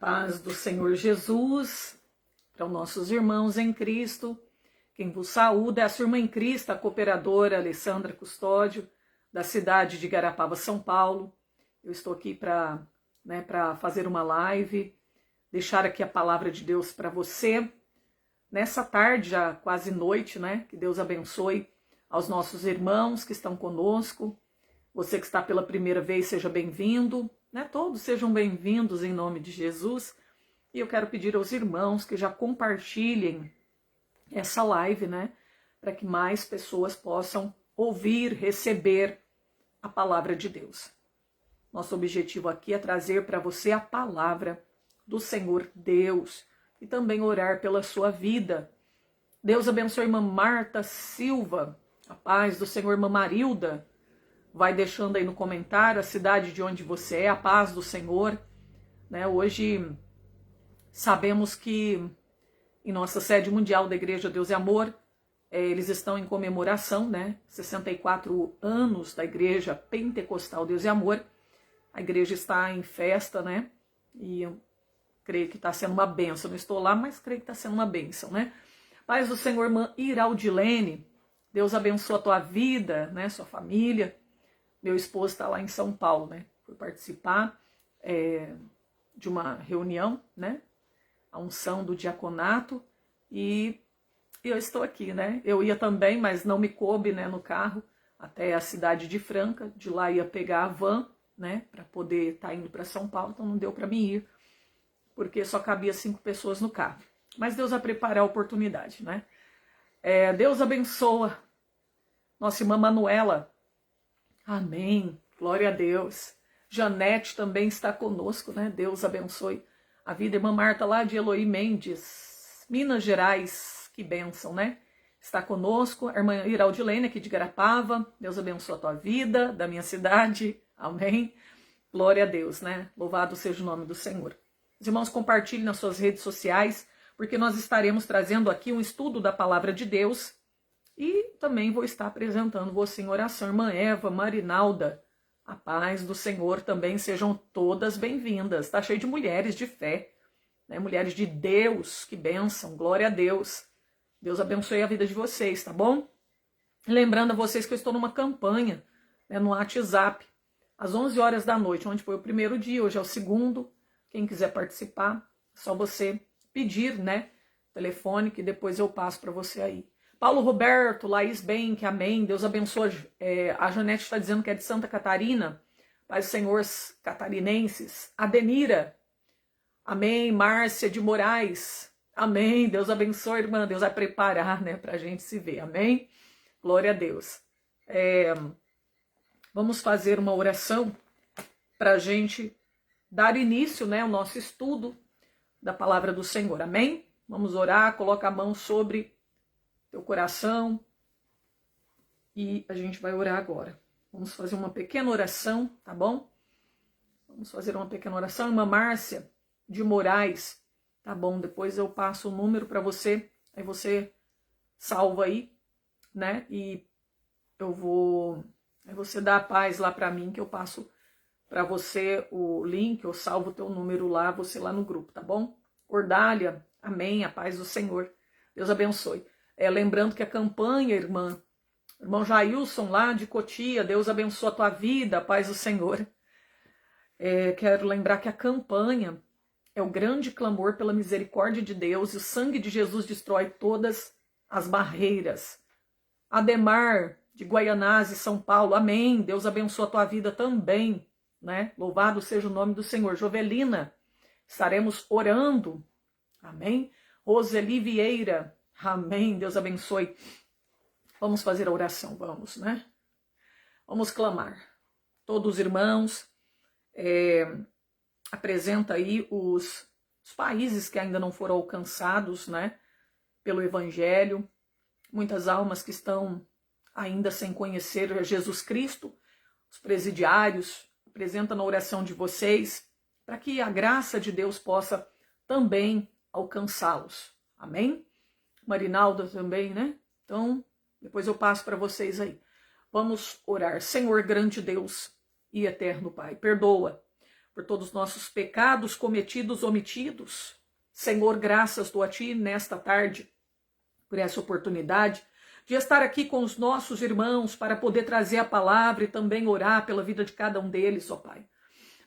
paz do Senhor Jesus, para os nossos irmãos em Cristo. Quem vos saúda é a sua irmã em Cristo, a cooperadora Alessandra Custódio, da cidade de Igarapava, São Paulo. Eu estou aqui para fazer uma live, deixar aqui a palavra de Deus para você. Nessa tarde, já quase noite, que Deus abençoe aos nossos irmãos que estão conosco. Você que está pela primeira vez, seja bem-vindo. Todos sejam bem-vindos em nome de Jesus. E eu quero pedir aos irmãos que já compartilhem essa live, para que mais pessoas possam ouvir, receber a palavra de Deus. Nosso objetivo aqui é trazer para você a palavra do Senhor Deus e também orar pela sua vida. Deus abençoe a irmã Marta Silva, a paz do Senhor, irmã Marilda. Vai deixando aí no comentário a cidade de onde você é, a paz do Senhor. Hoje sabemos que em nossa sede mundial da Igreja Deus e Amor, eles estão em comemoração, 64 anos da Igreja Pentecostal Deus e Amor. A igreja está em festa, e eu creio que está sendo uma bênção. Não estou lá, mas creio que está sendo uma bênção, Paz do Senhor, irmã Iraldilene, Deus abençoe a tua vida, sua família. Meu esposo está lá em São Paulo, Fui participar de uma reunião, a unção do diaconato, e eu estou aqui, Eu ia também, mas não me coube, no carro, até a cidade de Franca. De lá ia pegar a van, para poder estar indo para São Paulo, então não deu para mim ir, porque só cabia 5 pessoas no carro. Mas Deus vai preparar a oportunidade, Deus abençoa nossa irmã Manuela. Amém, glória a Deus. Janete também está conosco, Deus abençoe a vida. Irmã Marta lá de Eloy Mendes, Minas Gerais, que bênção, Está conosco. A irmã Iraldilene aqui de Igarapava, Deus abençoe a tua vida, da minha cidade, amém. Glória a Deus, Louvado seja o nome do Senhor. Os irmãos, compartilhem nas suas redes sociais, porque nós estaremos trazendo aqui um estudo da palavra de Deus. E também vou estar apresentando você em oração. Irmã Eva, Marinalda, a paz do Senhor também, sejam todas bem-vindas. Está cheio de mulheres de fé, mulheres de Deus, que bênção, glória a Deus. Deus abençoe a vida de vocês, tá bom? Lembrando a vocês que eu estou numa campanha, no WhatsApp, às 11 horas da noite, onde foi o primeiro dia, hoje é o segundo. Quem quiser participar, é só você pedir, telefone, que depois eu passo para você aí. Paulo Roberto, Laís Benck, amém. Deus abençoe. A Janete está dizendo que é de Santa Catarina. Paz do Senhor, catarinenses. Adenira, amém. Márcia de Moraes, amém. Deus abençoe, irmã. Deus vai preparar, para a gente se ver, amém. Glória a Deus. Vamos fazer uma oração para a gente dar início, ao nosso estudo da palavra do Senhor, amém. Vamos orar, coloca a mão sobre teu coração e a gente vai orar agora. Vamos fazer uma pequena oração, tá bom? Vamos fazer uma pequena oração. Irmã Márcia de Moraes, tá bom? Depois eu passo o número para você, aí você salva aí, E aí você dá a paz lá para mim, que eu passo para você o link, eu salvo o teu número lá, você lá no grupo, tá bom? Ordália, amém, a paz do Senhor. Deus abençoe. Lembrando que a campanha, irmão Jailson lá de Cotia, Deus abençoe a tua vida, a paz do Senhor. Quero lembrar que a campanha é o grande clamor pela misericórdia de Deus, e o sangue de Jesus destrói todas as barreiras. Ademar de Guaianazes, São Paulo, amém, Deus abençoe a tua vida também, Louvado seja o nome do Senhor. Jovelina, estaremos orando, amém. Roseli Vieira, amém, Deus abençoe. Vamos fazer a oração, vamos, Vamos clamar. Todos os irmãos, apresenta aí os países que ainda não foram alcançados, pelo Evangelho. Muitas almas que estão ainda sem conhecer Jesus Cristo. Os presidiários, apresenta na oração de vocês, para que a graça de Deus possa também alcançá-los. Amém? Marinalda também, Então, depois eu passo para vocês aí. Vamos orar. Senhor, grande Deus e eterno Pai, perdoa por todos os nossos pecados cometidos, omitidos. Senhor, graças dou a Ti nesta tarde por essa oportunidade de estar aqui com os nossos irmãos para poder trazer a palavra e também orar pela vida de cada um deles, ó Pai.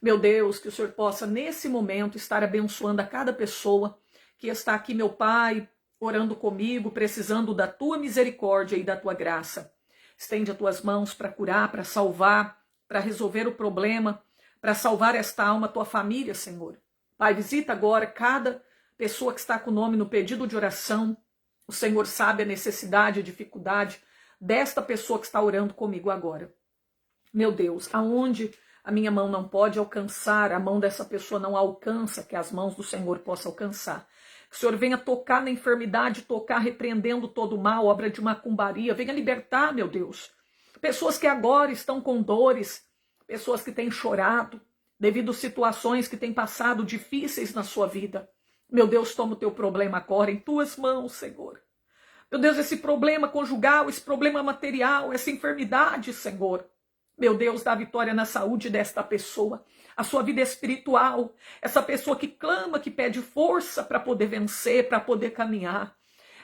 Meu Deus, que o Senhor possa nesse momento estar abençoando a cada pessoa que está aqui, meu Pai, orando comigo, precisando da Tua misericórdia e da Tua graça. Estende as Tuas mãos para curar, para salvar, para resolver o problema, para salvar esta alma, Tua família, Senhor. Pai, visita agora cada pessoa que está com o nome no pedido de oração. O Senhor sabe a necessidade, a dificuldade desta pessoa que está orando comigo agora. Meu Deus, aonde a minha mão não pode alcançar, a mão dessa pessoa não alcança, que as mãos do Senhor possam alcançar. Que o Senhor venha tocar na enfermidade, tocar repreendendo todo o mal, obra de macumbaria, venha libertar, meu Deus. Pessoas que agora estão com dores, pessoas que têm chorado, devido a situações que têm passado difíceis na sua vida. Meu Deus, toma o teu problema agora em tuas mãos, Senhor. Meu Deus, esse problema conjugal, esse problema material, essa enfermidade, Senhor. Meu Deus, dá vitória na saúde desta pessoa, a sua vida espiritual, essa pessoa que clama, que pede força para poder vencer, para poder caminhar.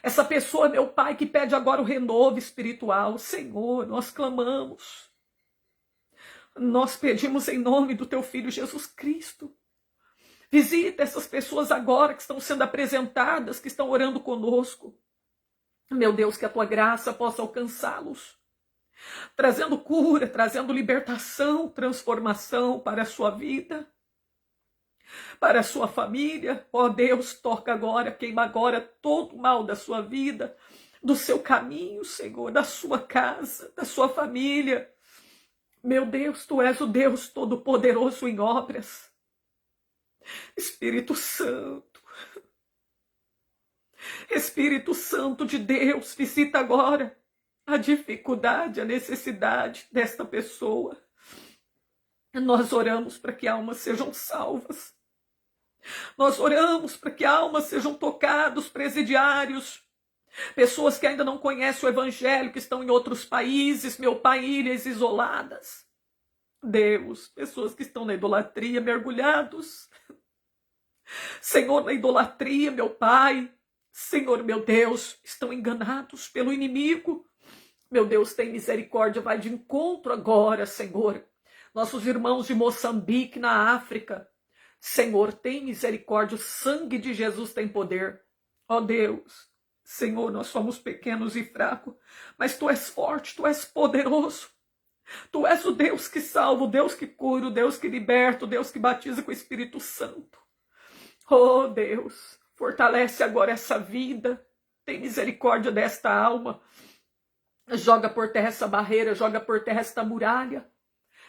Essa pessoa, meu Pai, que pede agora o renovo espiritual. Senhor, nós clamamos. Nós pedimos em nome do teu Filho Jesus Cristo. Visita essas pessoas agora que estão sendo apresentadas, que estão orando conosco. Meu Deus, que a tua graça possa alcançá-los, trazendo cura, trazendo libertação, transformação para a sua vida, para a sua família. Ó Deus, toca agora, queima agora todo o mal da sua vida, do seu caminho, Senhor, da sua casa, da sua família. Meu Deus, tu és o Deus Todo-Poderoso em obras. Espírito Santo, Espírito Santo de Deus, visita agora a dificuldade, a necessidade desta pessoa. Nós oramos para que almas sejam salvas. Nós oramos para que almas sejam tocadas, presidiários, pessoas que ainda não conhecem o Evangelho, que estão em outros países, meu Pai, ilhas isoladas. Deus, pessoas que estão na idolatria, mergulhados. Senhor, na idolatria, meu Pai, Senhor, meu Deus, estão enganados pelo inimigo. Meu Deus, tem misericórdia, vai de encontro agora, Senhor. Nossos irmãos de Moçambique, na África, Senhor, tem misericórdia, o sangue de Jesus tem poder. Ó Deus, Senhor, nós somos pequenos e fracos, mas Tu és forte, Tu és poderoso. Tu és o Deus que salva, o Deus que cura, o Deus que liberta, o Deus que batiza com o Espírito Santo. Oh Deus, fortalece agora essa vida, tem misericórdia desta alma, joga por terra essa barreira, joga por terra esta muralha.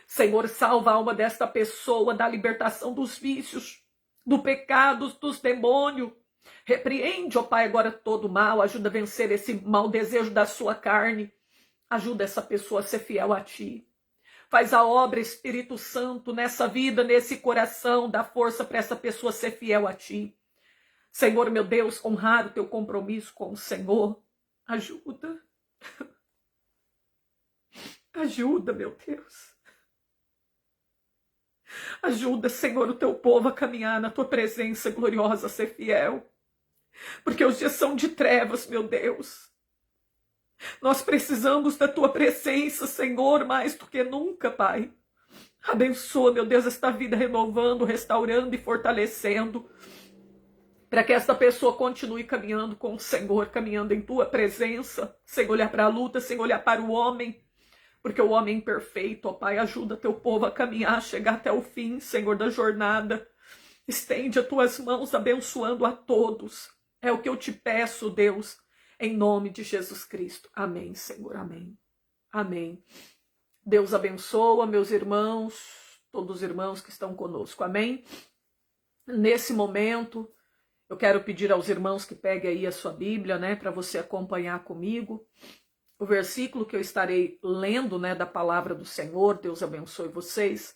Senhor, salva a alma desta pessoa, da libertação dos vícios, do pecado, dos demônios. Repreende, ó Pai, agora todo o mal, ajuda a vencer esse mau desejo da sua carne. Ajuda essa pessoa a ser fiel a Ti. Faz a obra, Espírito Santo, nessa vida, nesse coração, dá força para essa pessoa ser fiel a Ti. Senhor, meu Deus, honrar o Teu compromisso com o Senhor. Ajuda. Ajuda, meu Deus. Ajuda, Senhor, o Teu povo a caminhar na Tua presença gloriosa, a ser fiel. Porque os dias são de trevas, meu Deus. Nós precisamos da Tua presença, Senhor, mais do que nunca, Pai. Abençoa, meu Deus, esta vida renovando, restaurando e fortalecendo, para que esta pessoa continue caminhando com o Senhor, caminhando em Tua presença, sem olhar para a luta, sem olhar para o homem, porque o homem é imperfeito, ó Pai, ajuda Teu povo a caminhar, chegar até o fim, Senhor, da jornada. Estende as Tuas mãos abençoando a todos. É o que eu te peço, Deus, em nome de Jesus Cristo. Amém, Senhor, amém. Amém. Deus abençoa, meus irmãos, todos os irmãos que estão conosco, amém? Nesse momento, eu quero pedir aos irmãos que peguem aí a sua Bíblia, né, para você acompanhar comigo. O versículo que eu estarei lendo, né, da palavra do Senhor. Deus abençoe vocês,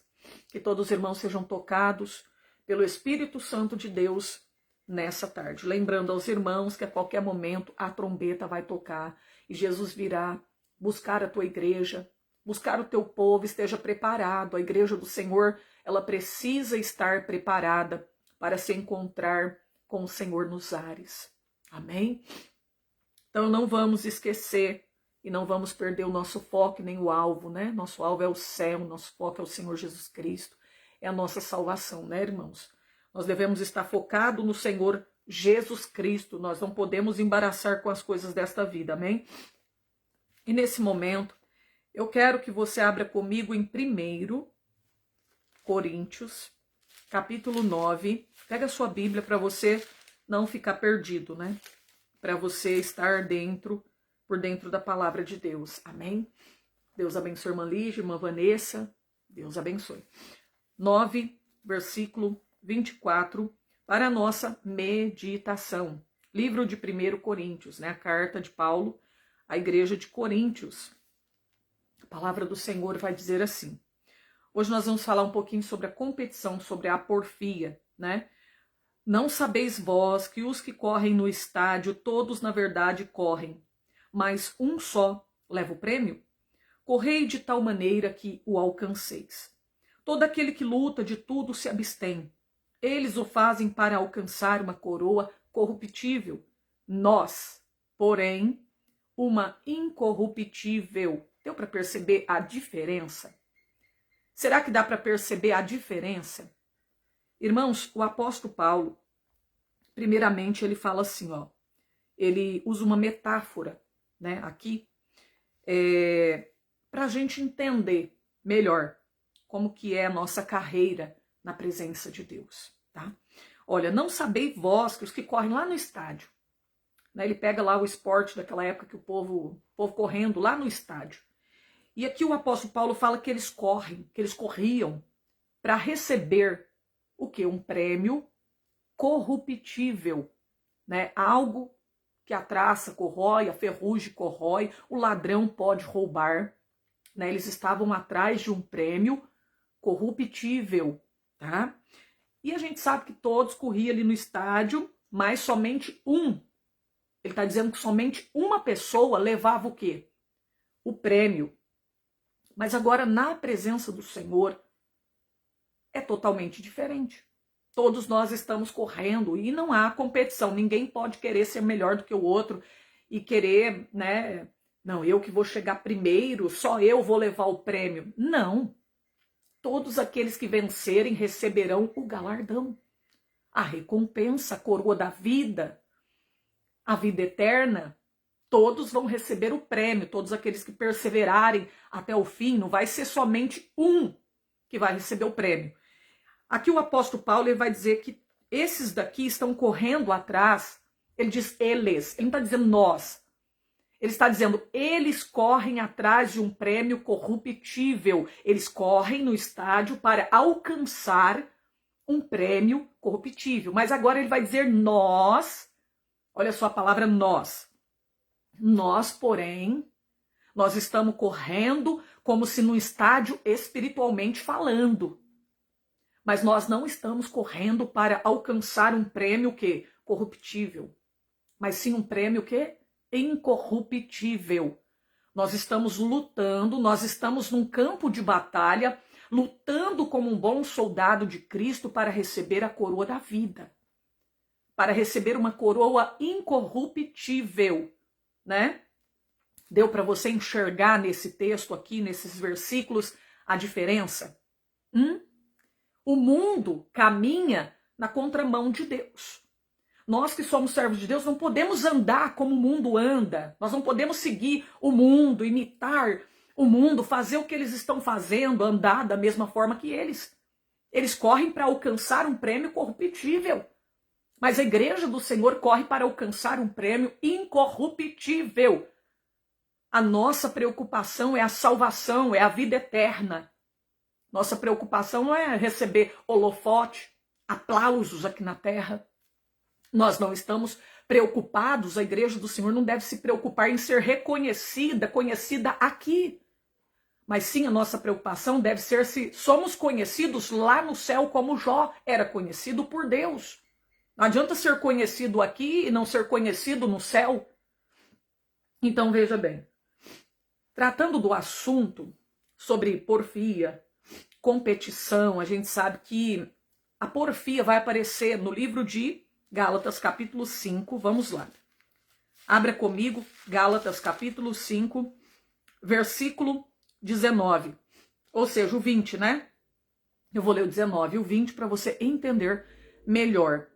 que todos os irmãos sejam tocados pelo Espírito Santo de Deus nessa tarde. Lembrando aos irmãos que a qualquer momento a trombeta vai tocar e Jesus virá buscar a tua igreja, buscar o teu povo. Esteja preparado, a igreja do Senhor ela precisa estar preparada para se encontrar com o Senhor nos ares. Amém? Então não vamos esquecer e não vamos perder o nosso foco nem o alvo, né? Nosso alvo é o céu, nosso foco é o Senhor Jesus Cristo, é a nossa salvação, né, irmãos? Nós devemos estar focados no Senhor Jesus Cristo, nós não podemos embaraçar com as coisas desta vida, amém? E nesse momento, eu quero que você abra comigo em 1 Coríntios, capítulo 9. Pega a sua Bíblia para você não ficar perdido, né? Para você estar por dentro da palavra de Deus. Amém? Deus abençoe a irmã Lígia, irmã Vanessa. Deus abençoe. 9, versículo 24, para a nossa meditação. Livro de 1 Coríntios, né? A carta de Paulo à igreja de Coríntios. A palavra do Senhor vai dizer assim. Hoje nós vamos falar um pouquinho sobre a competição, sobre a porfia, né? Não sabeis vós que os que correm no estádio, todos na verdade correm, mas um só leva o prêmio? Correi de tal maneira que o alcanceis. Todo aquele que luta de tudo se abstém. Eles o fazem para alcançar uma coroa corruptível. Nós, porém, uma incorruptível. Deu para perceber a diferença? Será que dá para perceber a diferença? Irmãos, o apóstolo Paulo, primeiramente ele fala assim, ó, ele usa uma metáfora, né, aqui, para a gente entender melhor como que é a nossa carreira na presença de Deus, tá? Olha, não sabeis vós que os que correm lá no estádio, né, ele pega lá o esporte daquela época que o povo correndo lá no estádio. E aqui o apóstolo Paulo fala que eles corriam para receber o quê? Um prêmio corruptível, né? Algo que a traça corrói, a ferrugem corrói, o ladrão pode roubar, né? Eles estavam atrás de um prêmio corruptível, tá? E a gente sabe que todos corriam ali no estádio, mas somente um. Ele está dizendo que somente uma pessoa levava o quê? O prêmio. Mas agora, na presença do Senhor, é totalmente diferente. Todos nós estamos correndo e não há competição. Ninguém pode querer ser melhor do que o outro e querer, né? Não, eu que vou chegar primeiro, só eu vou levar o prêmio. Não. Todos aqueles que vencerem receberão o galardão, a recompensa, a coroa da vida, a vida eterna. Todos vão receber o prêmio, todos aqueles que perseverarem até o fim, não vai ser somente um que vai receber o prêmio. Aqui o apóstolo Paulo ele vai dizer que esses daqui estão correndo atrás, ele diz eles, ele não está dizendo nós, ele está dizendo eles correm atrás de um prêmio corruptível, eles correm no estádio para alcançar um prêmio corruptível, mas agora ele vai dizer nós, olha só a palavra nós. Nós, porém, nós estamos correndo como se no estádio espiritualmente falando. Mas nós não estamos correndo para alcançar um prêmio que corruptível, mas sim um prêmio que incorruptível. Nós estamos lutando, nós estamos num campo de batalha, lutando como um bom soldado de Cristo para receber a coroa da vida, para receber uma coroa incorruptível. Né? Deu para você enxergar nesse texto aqui, nesses versículos, a diferença? O mundo caminha na contramão de Deus. Nós que somos servos de Deus não podemos andar como o mundo anda. Nós não podemos seguir o mundo, imitar o mundo, fazer o que eles estão fazendo, andar da mesma forma que eles. Eles correm para alcançar um prêmio corruptível. Mas a igreja do Senhor corre para alcançar um prêmio incorruptível. A nossa preocupação é a salvação, é a vida eterna. Nossa preocupação não é receber holofote, aplausos aqui na terra. Nós não estamos preocupados, a igreja do Senhor não deve se preocupar em ser reconhecida, conhecida aqui. Mas sim, a nossa preocupação deve ser se somos conhecidos lá no céu como Jó era conhecido por Deus. Não adianta ser conhecido aqui e não ser conhecido no céu. Então veja bem, tratando do assunto sobre porfia, competição, a gente sabe que a porfia vai aparecer no livro de Gálatas, capítulo 5. Vamos lá. Abra comigo, Gálatas, capítulo 5, versículo 19. Ou seja, o 20, né? Eu vou ler o 19 e o 20 para você entender melhor.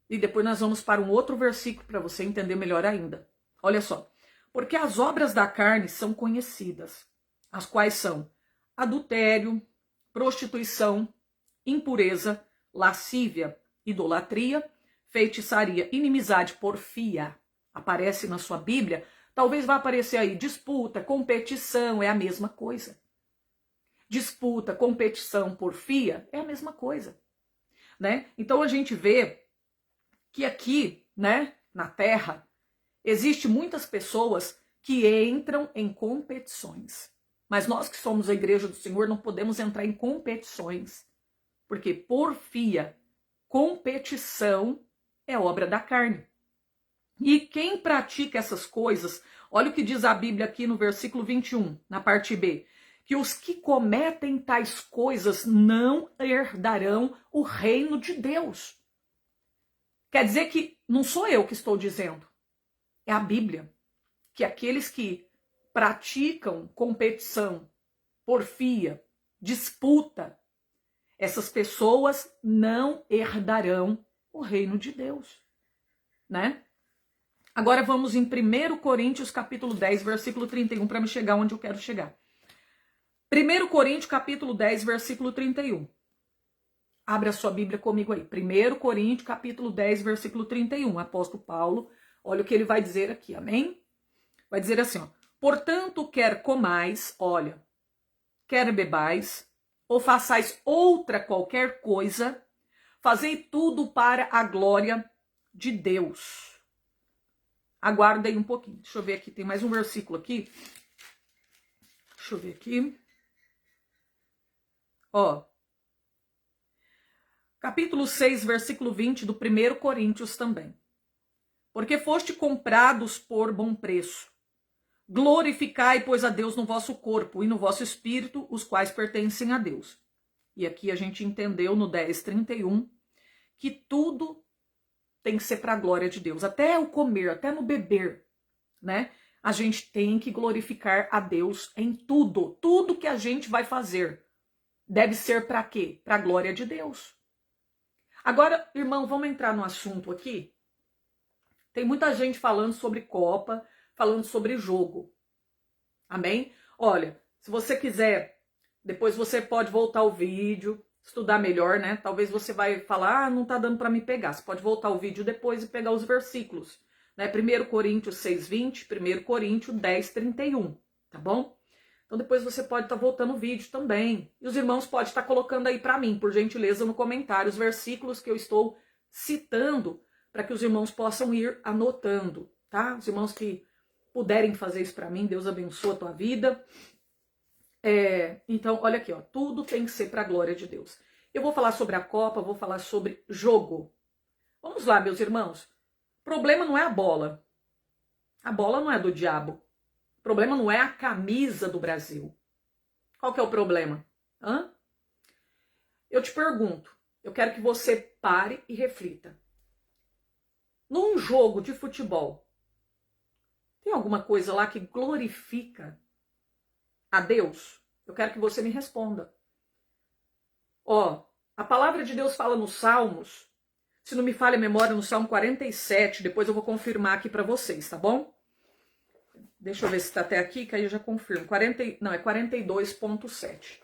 E depois nós vamos para um outro versículo para você entender melhor ainda. Olha só. Porque as obras da carne são conhecidas, as quais são adultério, prostituição, impureza, lascívia, idolatria, feitiçaria, inimizade, porfia. Aparece na sua Bíblia, talvez vá aparecer aí disputa, competição, é a mesma coisa. Disputa, competição, porfia, é a mesma coisa, né? Então a gente vê que aqui, né, na Terra, existe muitas pessoas que entram em competições. Mas nós que somos a igreja do Senhor não podemos entrar em competições. Porque porfia, competição, é obra da carne. E quem pratica essas coisas, olha o que diz a Bíblia aqui no versículo 21, na parte B. Que os que cometem tais coisas não herdarão o reino de Deus. Quer dizer que não sou eu que estou dizendo. É a Bíblia, que aqueles que praticam competição, porfia, disputa, essas pessoas não herdarão o reino de Deus, né? Agora vamos em 1 Coríntios capítulo 10, versículo 31, para me chegar onde eu quero chegar. 1 Coríntios capítulo 10, versículo 31. Abre a sua Bíblia comigo aí. 1 Coríntios capítulo 10, versículo 31. Apóstolo Paulo, olha o que ele vai dizer aqui, amém? Vai dizer assim, ó. Portanto, quer comais, olha, quer bebais, ou façais outra qualquer coisa, fazei tudo para a glória de Deus. Aguarda aí um pouquinho. Deixa eu ver aqui, tem mais um versículo aqui. Deixa eu ver aqui. Ó. Capítulo 6, versículo 20 do 1 Coríntios também. Porque foste comprados por bom preço. Glorificai, pois, a Deus no vosso corpo e no vosso espírito, os quais pertencem a Deus. E aqui a gente entendeu no 10:31 que tudo tem que ser para a glória de Deus. Até o comer, até no beber, né? A gente tem que glorificar a Deus em tudo. Tudo que a gente vai fazer deve ser para quê? Para a glória de Deus. Agora, irmão, vamos entrar no assunto aqui. Tem muita gente falando sobre Copa, falando sobre jogo. Amém? Olha, se você quiser, depois você pode voltar o vídeo, estudar melhor, né? Talvez você vai falar, não tá dando para me pegar. Você pode voltar o vídeo depois e pegar os versículos, né? 1 Coríntios 6:20, 1 Coríntios 10:31, tá bom? Então depois você pode estar voltando o vídeo também. E os irmãos podem estar colocando aí para mim, por gentileza, no comentário, os versículos que eu estou citando, para que os irmãos possam ir anotando, tá? Os irmãos que puderem fazer isso para mim, Deus abençoe a tua vida. Então, olha aqui, ó, tudo tem que ser para a glória de Deus. Eu vou falar sobre a Copa, vou falar sobre jogo. Vamos lá, meus irmãos. O problema não é a bola. A bola não é do diabo. O problema não é a camisa do Brasil. Qual que é o problema? Eu te pergunto, eu quero que você pare e reflita. Num jogo de futebol, tem alguma coisa lá que glorifica a Deus? Eu quero que você me responda. Ó, a palavra de Deus fala nos Salmos, se não me falha a memória, no Salmo 47, depois eu vou confirmar aqui para vocês, tá bom? Deixa eu ver se está até aqui, que aí eu já confirmo. 42.7.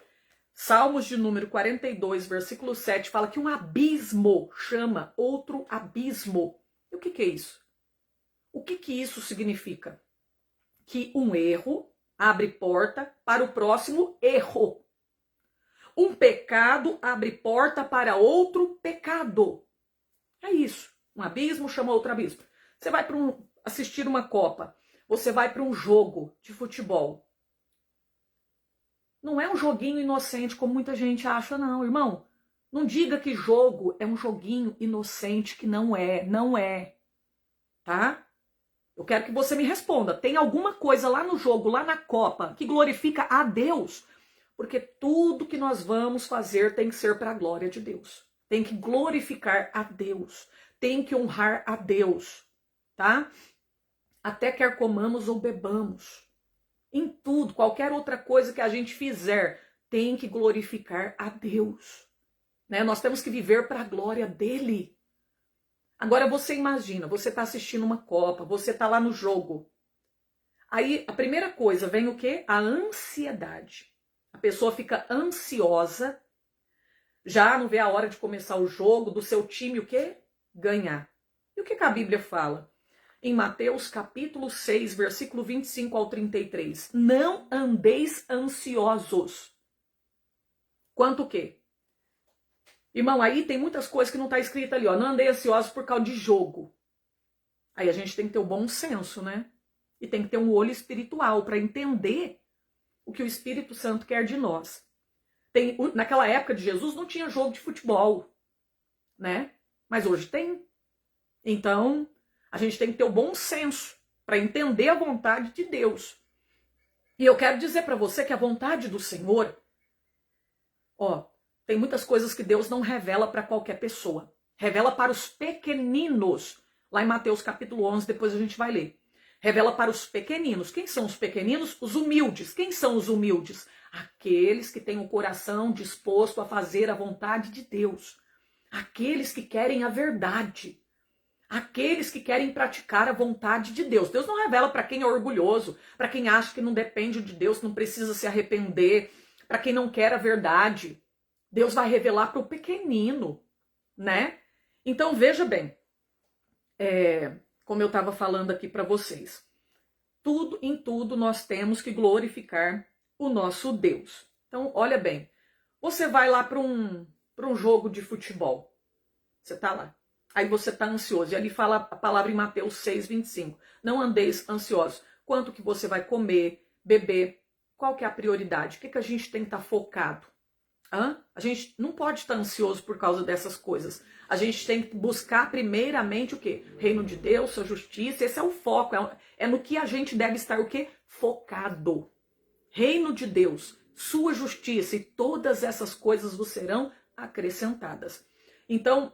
Salmos de número 42, versículo 7, fala que um abismo chama outro abismo. E o que é isso? O que isso significa? Que um erro abre porta para o próximo erro. Um pecado abre porta para outro pecado. É isso. Um abismo chama outro abismo. Você vai assistir uma Copa. Você vai para um jogo de futebol. Não é um joguinho inocente como muita gente acha, não, irmão. Não diga que jogo é um joguinho inocente, que não é. Não é. Tá? Eu quero que você me responda. Tem alguma coisa lá no jogo, lá na Copa, que glorifica a Deus? Porque tudo que nós vamos fazer tem que ser para a glória de Deus. Tem que glorificar a Deus. Tem que honrar a Deus, tá? Até quer comamos ou bebamos. Em tudo, qualquer outra coisa que a gente fizer, tem que glorificar a Deus. Né? Nós temos que viver para a glória dele. Agora você imagina, você está assistindo uma Copa, você está lá no jogo. Aí a primeira coisa vem o quê? A ansiedade. A pessoa fica ansiosa, já não vê a hora de começar o jogo, do seu time o quê? Ganhar. E o que a Bíblia fala? Em Mateus capítulo 6, versículo 25 ao 33. Não andeis ansiosos. Quanto o quê? Irmão, aí tem muitas coisas que não está escrito ali, ó. Não andei ansiosos por causa de jogo. Aí a gente tem que ter o bom senso, né? E tem que ter um olho espiritual para entender o que o Espírito Santo quer de nós. Naquela época de Jesus não tinha jogo de futebol, né? Mas hoje tem. Então, a gente tem que ter o bom senso para entender a vontade de Deus. E eu quero dizer para você que a vontade do Senhor, ó, tem muitas coisas que Deus não revela para qualquer pessoa. Revela para os pequeninos. Lá em Mateus capítulo 11, depois a gente vai ler. Revela para os pequeninos. Quem são os pequeninos? Os humildes. Quem são os humildes? Aqueles que têm o coração disposto a fazer a vontade de Deus. Aqueles que querem a verdade. Aqueles que querem praticar a vontade de Deus. Deus não revela para quem é orgulhoso, para quem acha que não depende de Deus, não precisa se arrepender, para quem não quer a verdade. Deus vai revelar para o pequenino, né? Então veja bem, como eu estava falando aqui para vocês, em tudo nós temos que glorificar o nosso Deus. Então olha bem, você vai lá para um jogo de futebol, você está lá. Aí você está ansioso. E ali fala a palavra em Mateus 6, 25. Não andeis ansiosos. Quanto que você vai comer, beber? Qual que é a prioridade? O que a gente tem que estar focado? A gente não pode estar ansioso por causa dessas coisas. A gente tem que buscar primeiramente o quê? Reino de Deus, sua justiça. Esse é o foco. É no que a gente deve estar o quê? Focado. Reino de Deus, sua justiça e todas essas coisas vos serão acrescentadas. Então,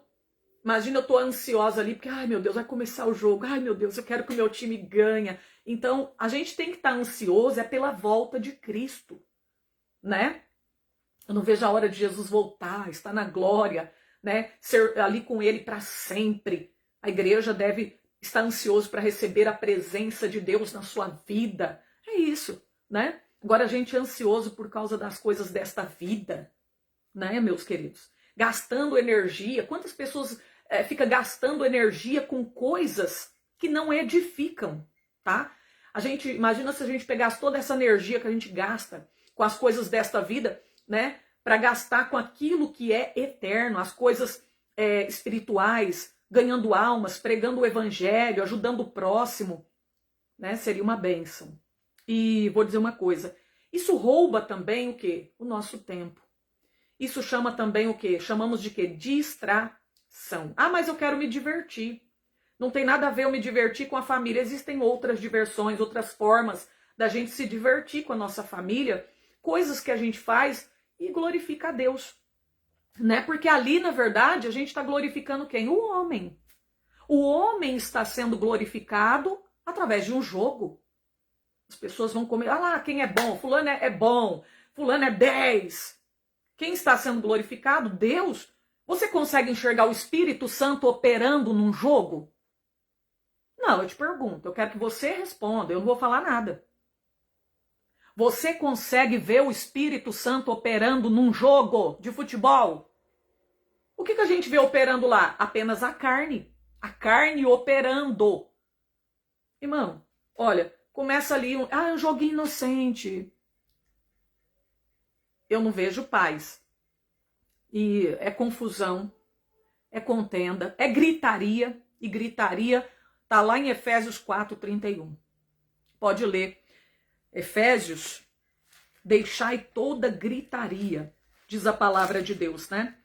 imagina, eu estou ansiosa ali, porque, ai meu Deus, vai começar o jogo, ai meu Deus, eu quero que o meu time ganhe. Então, a gente tem que estar ansioso, pela volta de Cristo, né? Eu não vejo a hora de Jesus voltar, estar na glória, né? Ser ali com ele para sempre. A igreja deve estar ansioso para receber a presença de Deus na sua vida. É isso, né? Agora a gente é ansioso por causa das coisas desta vida, né, meus queridos? Gastando energia. Quantas pessoas ficam gastando energia com coisas que não edificam, tá? Imagina se a gente pegasse toda essa energia que a gente gasta com as coisas desta vida, né, para gastar com aquilo que é eterno, as coisas espirituais, ganhando almas, pregando o evangelho, ajudando o próximo, né? Seria uma bênção. E vou dizer uma coisa, isso rouba também o quê? O nosso tempo. Isso chama também o quê? Chamamos de quê? Distração. Ah, mas eu quero me divertir. Não tem nada a ver eu me divertir com a família. Existem outras diversões, outras formas da gente se divertir com a nossa família, coisas que a gente faz e glorifica a Deus, né? Porque ali, na verdade, a gente está glorificando quem? O homem. O homem está sendo glorificado através de um jogo. As pessoas vão comer, ah lá, quem é bom? Fulano é bom, fulano é 10. Quem está sendo glorificado? Deus. Você consegue enxergar o Espírito Santo operando num jogo? Não, eu te pergunto, eu quero que você responda, eu não vou falar nada. Você consegue ver o Espírito Santo operando num jogo de futebol? O que a gente vê operando lá? Apenas a carne operando. Irmão, olha, começa ali um joguinho inocente. Eu não vejo paz. E é confusão, é contenda, é gritaria. E gritaria está lá em Efésios 4:31. Pode ler. Efésios, deixai toda gritaria, diz a palavra de Deus, né?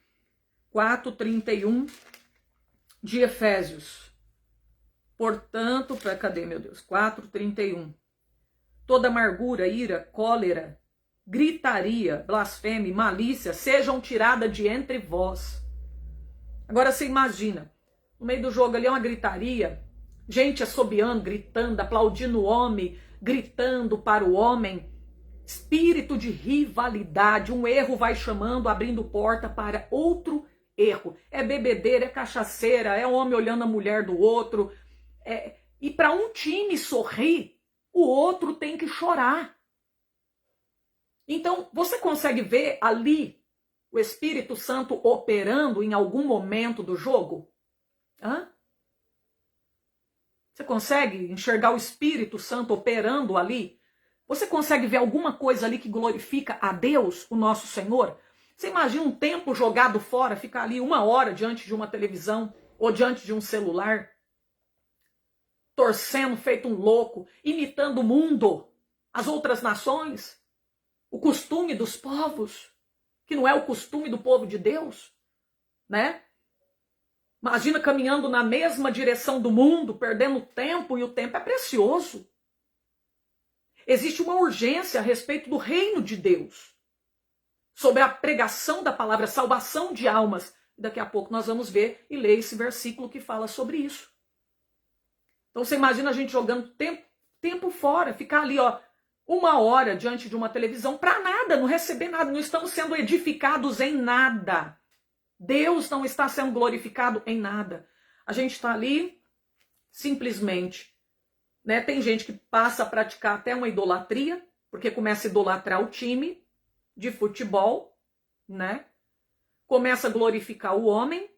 4:31 de Efésios. Portanto, cadê, meu Deus? 4:31. Toda amargura, ira, cólera, gritaria, blasfêmia, malícia sejam tiradas de entre vós. Agora você imagina, no meio do jogo ali é uma gritaria, gente assobiando, gritando, aplaudindo o homem, gritando para o homem, espírito de rivalidade, um erro vai chamando, abrindo porta para outro erro. É bebedeira, é cachaceira, é homem olhando a mulher do outro. E para um time sorrir, o outro tem que chorar. Então, você consegue ver ali o Espírito Santo operando em algum momento do jogo? Você consegue enxergar o Espírito Santo operando ali? Você consegue ver alguma coisa ali que glorifica a Deus, o nosso Senhor? Você imagina um tempo jogado fora, ficar ali 1 hora diante de uma televisão ou diante de um celular, torcendo, feito um louco, imitando o mundo, as outras nações, o costume dos povos, que não é o costume do povo de Deus, né? Imagina caminhando na mesma direção do mundo, perdendo tempo, e o tempo é precioso. Existe uma urgência a respeito do reino de Deus, sobre a pregação da palavra, salvação de almas. Daqui a pouco nós vamos ver e ler esse versículo que fala sobre isso. Então você imagina a gente jogando tempo fora, ficar ali 1 hora diante de uma televisão para nada, não receber nada, não estamos sendo edificados em nada. Deus não está sendo glorificado em nada. A gente está ali simplesmente, né? Tem gente que passa a praticar até uma idolatria, porque começa a idolatrar o time de futebol, né? Começa a glorificar o homem,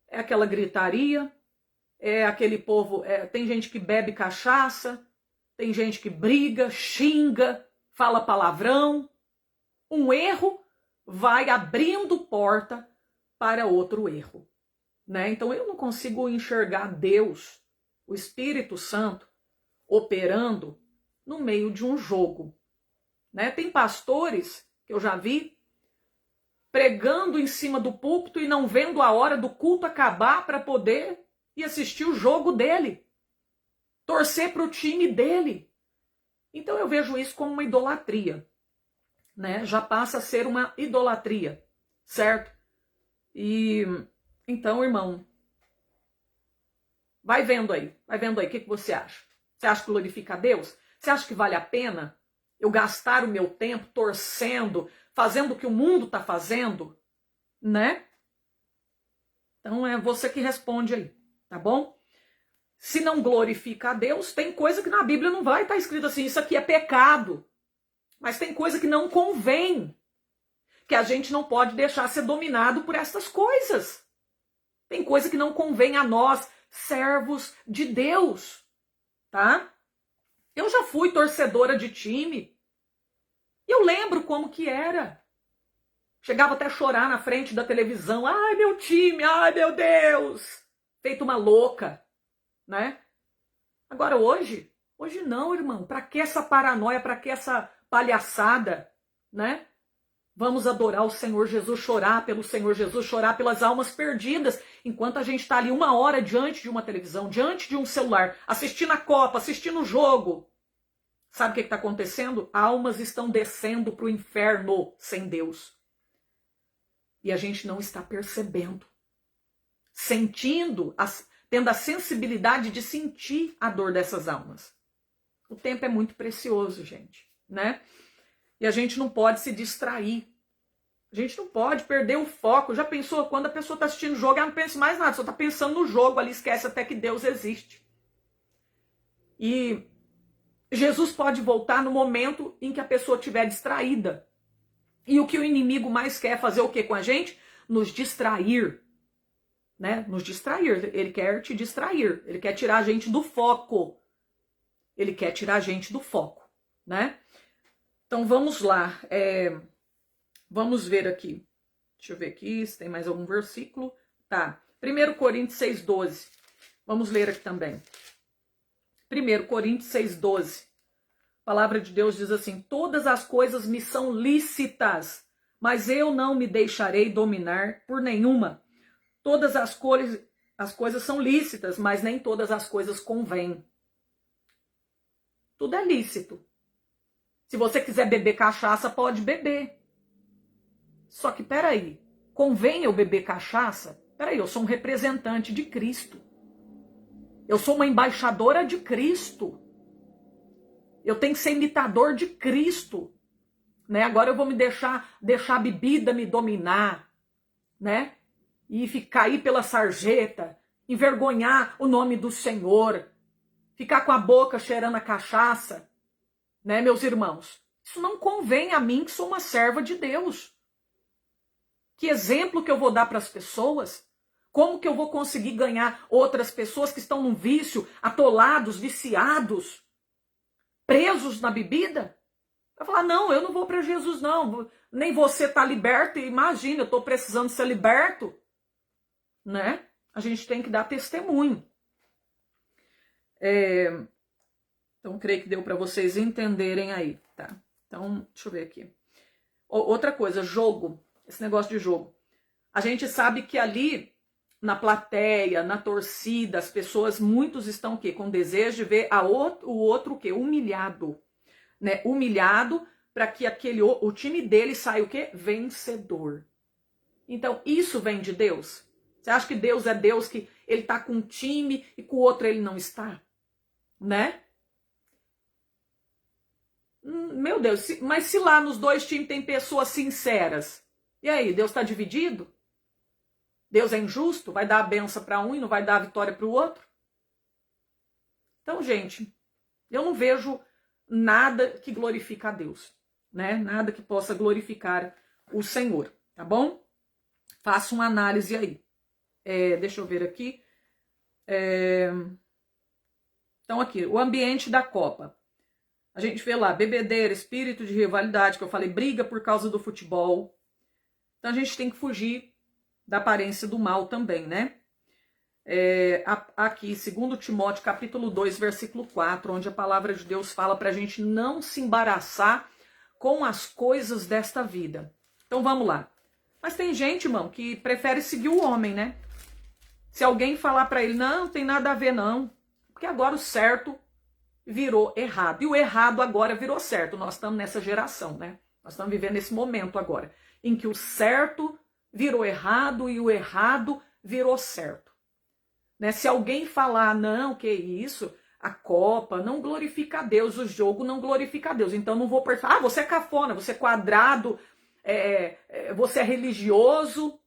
é aquela gritaria, é aquele povo, tem gente que bebe cachaça, tem gente que briga, xinga, fala palavrão. Um erro vai abrindo porta para outro erro, né? Então eu não consigo enxergar Deus, o Espírito Santo, operando no meio de um jogo, né? Tem pastores que eu já vi pregando em cima do púlpito e não vendo a hora do culto acabar para poder ir assistir o jogo dele, torcer para o time dele. Então eu vejo isso como uma idolatria, né? Já passa a ser uma idolatria, certo? E então, irmão, vai vendo aí, o que você acha? Você acha que glorifica a Deus? Você acha que vale a pena eu gastar o meu tempo torcendo, fazendo o que o mundo está fazendo, né? Então é você que responde aí, tá bom? Se não glorifica a Deus, tem coisa que na Bíblia não vai estar escrito assim, isso aqui é pecado. Mas tem coisa que não convém, que a gente não pode deixar ser dominado por essas coisas. Tem coisa que não convém a nós, servos de Deus, tá? Eu já fui torcedora de time. Eu lembro como que era. Chegava até a chorar na frente da televisão. Ai, meu time, ai, meu Deus. Feito uma louca, né? Agora hoje não, irmão. Para que essa paranoia, para que essa palhaçada, né? Vamos adorar o Senhor Jesus, chorar pelo Senhor Jesus, chorar pelas almas perdidas, enquanto a gente está ali 1 hora diante de uma televisão, diante de um celular, assistindo a Copa, assistindo o jogo. Sabe o que está acontecendo? Almas estão descendo para o inferno sem Deus. E a gente não está percebendo, sentindo, tendo a sensibilidade de sentir a dor dessas almas. O tempo é muito precioso, gente, né? E a gente não pode se distrair. A gente não pode perder o foco. Já pensou, quando a pessoa está assistindo o jogo, ela não pensa mais nada, só está pensando no jogo ali, esquece até que Deus existe. E Jesus pode voltar no momento em que a pessoa estiver distraída. E o que o inimigo mais quer fazer o que com a gente? Nos distrair. Né? Nos distrair. Ele quer te distrair. Ele quer tirar a gente do foco. Ele quer tirar a gente do foco, né? Então vamos lá. Vamos ver aqui. Deixa eu ver aqui se tem mais algum versículo. Tá. 1 Coríntios 6,12. Vamos ler aqui também. 1 Coríntios 6,12. A palavra de Deus diz assim: todas as coisas me são lícitas, mas eu não me deixarei dominar por nenhuma. Todas as coisas são lícitas, mas nem todas as coisas convêm. Tudo é lícito. Se você quiser beber cachaça, pode beber. Só que, peraí, convém eu beber cachaça? Peraí, eu sou um representante de Cristo. Eu sou uma embaixadora de Cristo. Eu tenho que ser imitador de Cristo. Né? Agora eu vou me deixar a bebida me dominar, né? E ficar aí pela sarjeta, envergonhar o nome do Senhor, ficar com a boca cheirando a cachaça, né, meus irmãos? Isso não convém a mim, que sou uma serva de Deus. Que exemplo que eu vou dar para as pessoas? Como que eu vou conseguir ganhar outras pessoas que estão num vício, atolados, viciados, presos na bebida? Vai falar, não, eu não vou para Jesus, não. Nem você está liberto. Imagina, eu estou precisando ser liberto. Né? A gente tem que dar testemunho. Então, creio que deu para vocês entenderem aí, tá? Então, deixa eu ver aqui. Outra coisa, jogo. Esse negócio de jogo. A gente sabe que ali, na plateia, na torcida, as pessoas, muitos estão o quê? Com desejo de ver o outro o quê? Humilhado. Né? Humilhado para que o time dele saia o quê? Vencedor. Então, isso vem de Deus? Você acha que Deus é Deus que ele está com um time e com o outro ele não está? Né? Meu Deus, mas se lá nos dois times tem pessoas sinceras, e aí, Deus está dividido? Deus é injusto? Vai dar a benção para um e não vai dar a vitória para o outro? Então, gente, eu não vejo nada que glorifique a Deus, né? Nada que possa glorificar o Senhor, tá bom? Faça uma análise aí. Deixa eu ver aqui. Então, aqui, o ambiente da Copa. A gente vê lá, bebedeira, espírito de rivalidade, que eu falei, briga por causa do futebol. Então, a gente tem que fugir da aparência do mal também, né? Aqui, 2 Timóteo, capítulo 2, versículo 4, onde a palavra de Deus fala para a gente não se embaraçar com as coisas desta vida. Então, vamos lá. Mas tem gente, irmão, que prefere seguir o homem, né? Se alguém falar para ele, não tem nada a ver, não. Porque agora o certo virou errado. E o errado agora virou certo. Nós estamos nessa geração, né? Nós estamos vivendo esse momento agora, em que o certo virou errado e o errado virou certo. Né? Se alguém falar, não, que isso, a Copa não glorifica a Deus, o jogo não glorifica a Deus, então não vou pensar, você é cafona, você é quadrado, você é religioso,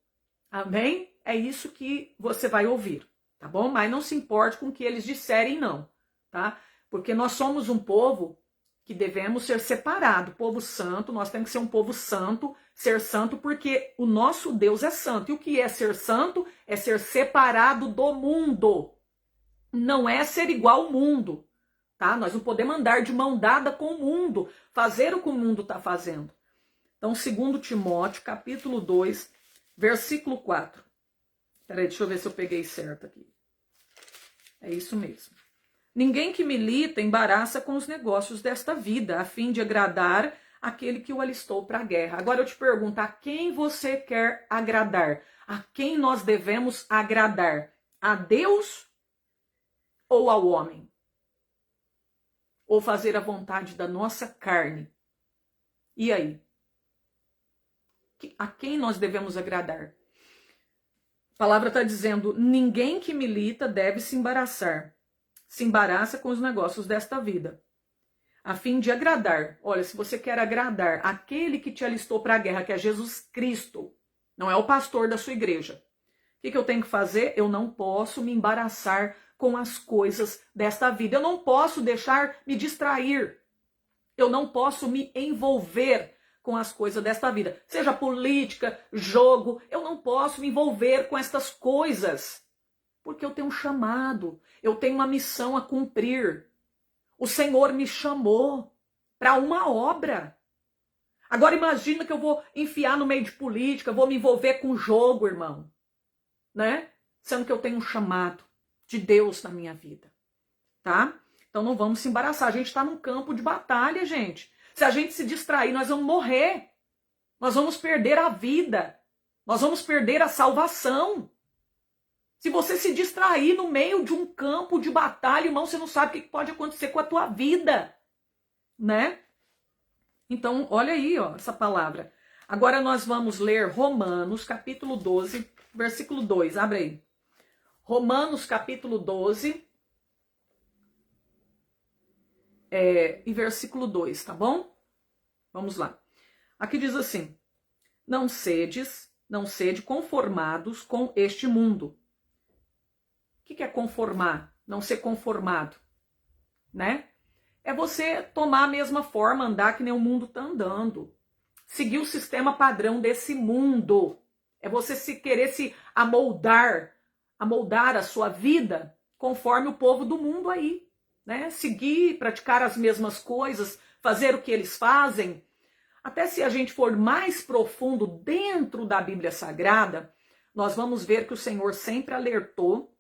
amém? É isso que você vai ouvir, tá bom? Mas não se importe com o que eles disserem, não, tá? Porque nós somos um povo que devemos ser separado, povo santo, nós temos que ser um povo santo, ser santo porque o nosso Deus é santo. E o que é ser santo? É ser separado do mundo. Não é ser igual ao mundo, tá? Nós não podemos andar de mão dada com o mundo, fazer o que o mundo está fazendo. Então, 2 Timóteo, capítulo 2, versículo 4. Peraí, deixa eu ver se eu peguei certo aqui. É isso mesmo. Ninguém que milita embaraça com os negócios desta vida, a fim de agradar aquele que o alistou para a guerra. Agora eu te pergunto, a quem você quer agradar? A quem nós devemos agradar? A Deus ou ao homem? Ou fazer a vontade da nossa carne? E aí? A quem nós devemos agradar? A palavra está dizendo, ninguém que milita deve se embaraçar. Se embaraça com os negócios desta vida, a fim de agradar. Olha, se você quer agradar aquele que te alistou para a guerra, que é Jesus Cristo, não é o pastor da sua igreja. O que eu tenho que fazer? Eu não posso me embaraçar com as coisas desta vida. Eu não posso deixar me distrair. Eu não posso me envolver com as coisas desta vida. Seja política, jogo, eu não posso me envolver com estas coisas. Porque eu tenho um chamado, eu tenho uma missão a cumprir. O Senhor me chamou para uma obra. Agora imagina que eu vou enfiar no meio de política, vou me envolver com jogo, irmão. Né? Sendo que eu tenho um chamado de Deus na minha vida. Tá? Então não vamos se embaraçar. A gente está num campo de batalha, gente. Se a gente se distrair, nós vamos morrer. Nós vamos perder a vida. Nós vamos perder a salvação. Se você se distrair no meio de um campo de batalha, irmão, você não sabe o que pode acontecer com a tua vida, né? Então, olha aí, ó, essa palavra. Agora nós vamos ler Romanos, capítulo 12, versículo 2. Abre aí. Romanos, capítulo 12, e versículo 2, tá bom? Vamos lá. Aqui diz assim: não sede conformados com este mundo. O que é conformar? Não ser conformado, né? É você tomar a mesma forma, andar que nem o mundo está andando. Seguir o sistema padrão desse mundo. É você querer se amoldar a sua vida conforme o povo do mundo aí, né? Seguir, praticar as mesmas coisas, fazer o que eles fazem. Até se a gente for mais profundo dentro da Bíblia Sagrada, nós vamos ver que o Senhor sempre alertou.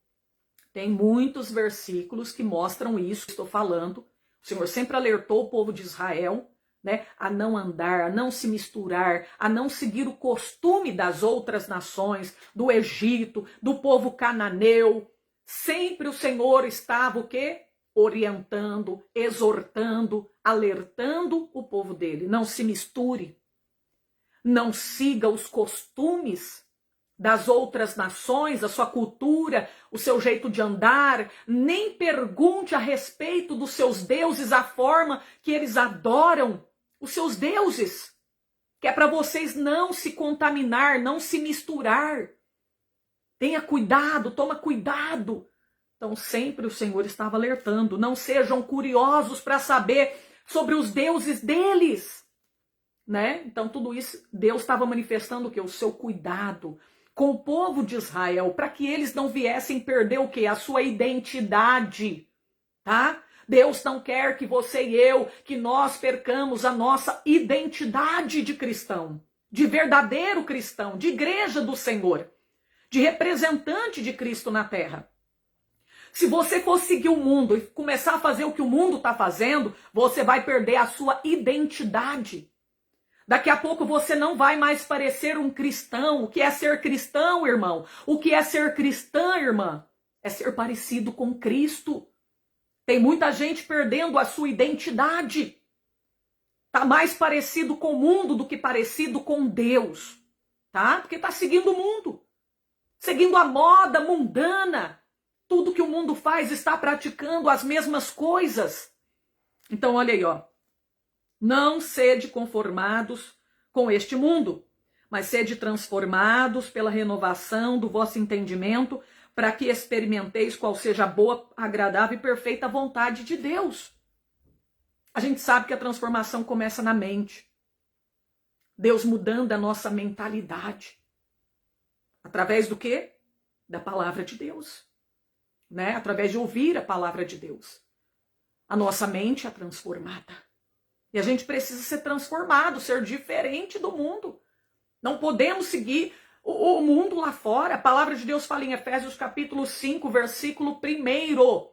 Tem muitos versículos que mostram isso que estou falando. O Senhor sempre alertou o povo de Israel, né, a não andar, a não se misturar, a não seguir o costume das outras nações, do Egito, do povo cananeu. Sempre o Senhor estava o quê? Orientando, exortando, alertando o povo dele. Não se misture, não siga os costumes das outras nações, a sua cultura, o seu jeito de andar, nem pergunte a respeito dos seus deuses, a forma que eles adoram os seus deuses, que é para vocês não se contaminar, não se misturar. Tenha cuidado, toma cuidado. Então sempre o Senhor estava alertando, não sejam curiosos para saber sobre os deuses deles, né? Então tudo isso Deus estava manifestando o quê? O seu cuidado com o povo de Israel, para que eles não viessem perder o quê? A sua identidade, tá? Deus não quer que você e eu, que nós percamos a nossa identidade de cristão, de verdadeiro cristão, de igreja do Senhor, de representante de Cristo na terra. Se você for seguir o mundo e começar a fazer o que o mundo está fazendo, você vai perder a sua identidade. Daqui a pouco você não vai mais parecer um cristão. O que é ser cristão, irmão? O que é ser cristã, irmã? É ser parecido com Cristo. Tem muita gente perdendo a sua identidade. Tá mais parecido com o mundo do que parecido com Deus, tá? Porque tá seguindo o mundo. Seguindo a moda mundana. Tudo que o mundo faz está praticando as mesmas coisas. Então olha aí, ó. Não sede conformados com este mundo, mas sede transformados pela renovação do vosso entendimento, para que experimenteis qual seja a boa, agradável e perfeita vontade de Deus. A gente sabe que a transformação começa na mente. Deus mudando a nossa mentalidade. Através do quê? Da palavra de Deus, né? Através de ouvir a palavra de Deus. A nossa mente é transformada. E a gente precisa ser transformado, ser diferente do mundo. Não podemos seguir o mundo lá fora. A palavra de Deus fala em Efésios capítulo 5, versículo 1.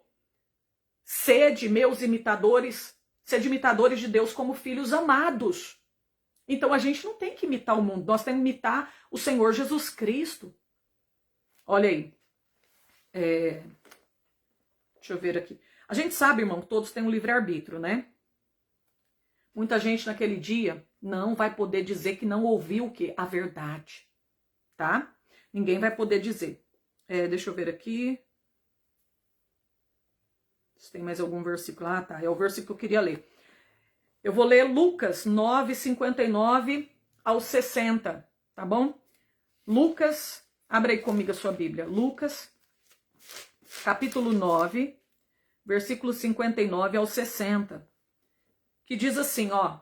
Sede meus imitadores, sede imitadores de Deus como filhos amados. Então a gente não tem que imitar o mundo, nós temos que imitar o Senhor Jesus Cristo. Olha aí. Deixa eu ver aqui. A gente sabe, irmão, que todos têm um livre-arbítrio, né? Muita gente naquele dia não vai poder dizer que não ouviu o quê? A verdade, tá? Ninguém vai poder dizer. Deixa eu ver aqui. Se tem mais algum versículo. Ah, tá. É o versículo que eu queria ler. Eu vou ler Lucas 9, 59 ao 60, tá bom? Lucas, abre aí comigo a sua Bíblia. Lucas, capítulo 9, versículo 59 ao 60. Que diz assim, ó.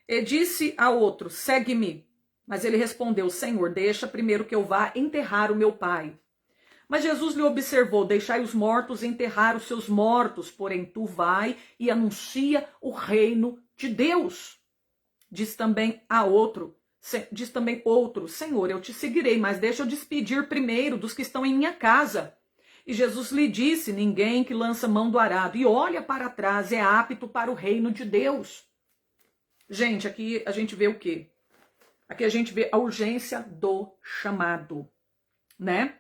E disse a outro, segue-me. Mas ele respondeu, Senhor, deixa primeiro que eu vá enterrar o meu pai. Mas Jesus lhe observou, deixai os mortos enterrar os seus mortos, porém tu vai e anuncia o reino de Deus. Diz também outro, Senhor, eu te seguirei, mas deixa eu despedir primeiro dos que estão em minha casa. E Jesus lhe disse, ninguém que lança mão do arado e olha para trás é apto para o reino de Deus. Gente, aqui a gente vê o quê? Aqui a gente vê a urgência do chamado, né?